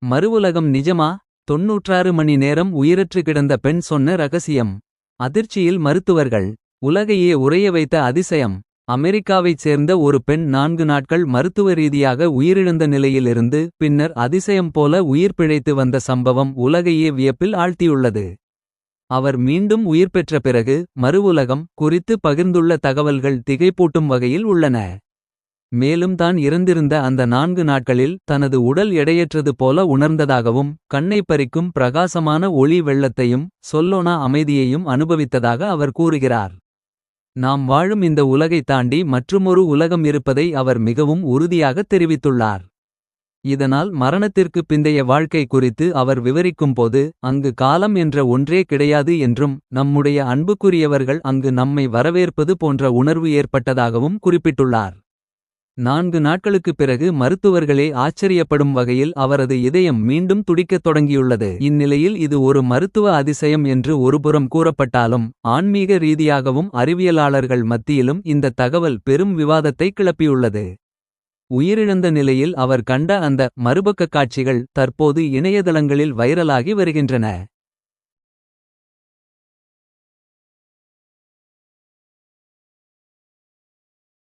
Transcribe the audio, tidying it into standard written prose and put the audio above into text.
மறுவுலகம் நிஜமா? 96 மணி நேரம் உயிரற்று கிடந்த பெண் சொன்ன ரகசியம். அதிர்ச்சியில் மருத்துவர்கள். உலகையே உறைய வைத்த அதிசயம். அமெரிக்காவைச் சேர்ந்த ஒரு பெண் 4 நாட்கள் மருத்துவ ரீதியாக உயிரிழந்த நிலையிலிருந்து பின்னர் அதிசயம் போல உயிர் பிழைத்து வந்த சம்பவம் உலகையே வியப்பில் ஆழ்த்தியுள்ளது. அவர் மீண்டும் உயிர் பெற்ற பிறகு மறுவுலகம் குறித்து பகிர்ந்துள்ள தகவல்கள் திகைப்பூட்டும் வகையில் உள்ளன. மேலும் தான் இறந்திருந்த அந்த 4 நாட்களில் தனது உடல் எடையற்றது போல உணர்ந்ததாகவும் கண்ணை பறிக்கும் பிரகாசமான ஒளி வெள்ளத்தையும் சொல்லொணா அமைதியையும் அனுபவித்ததாக அவர் கூறுகிறார். நாம் வாழும் இந்த உலகைத் தாண்டி மற்றுமொரு உலகம் இருப்பதை அவர் மிகவும் உறுதியாகத் தெரிவித்துள்ளார். இதனால் மரணத்திற்குப் பிந்தைய வாழ்க்கை குறித்து அவர் விவரிக்கும்போது அங்கு காலம் என்ற ஒன்றே கிடையாது என்றும் நம்முடைய அன்புக்குரியவர்கள் அங்கு நம்மை வரவேற்பது போன்ற உணர்வு ஏற்பட்டதாகவும் குறிப்பிட்டுள்ளார். 4 நாட்களுக்குப் பிறகு மருத்துவர்களே ஆச்சரியப்படும் வகையில் அவரது இதயம் மீண்டும் துடிக்கத் தொடங்கியுள்ளது. இந்நிலையில் இது ஒரு மருத்துவ அதிசயம் என்று ஒருபுறம் கூறப்பட்டாலும் ஆன்மீக ரீதியாகவும் அறிவியலாளர்கள் மத்தியிலும் இந்த தகவல் பெரும் விவாதத்தை கிளப்பியுள்ளது. உயிரிழந்த நிலையில் அவர் கண்ட அந்த மறுபக்க காட்சிகள் தற்போது இணையதளங்களில் வைரலாகி வருகின்றன.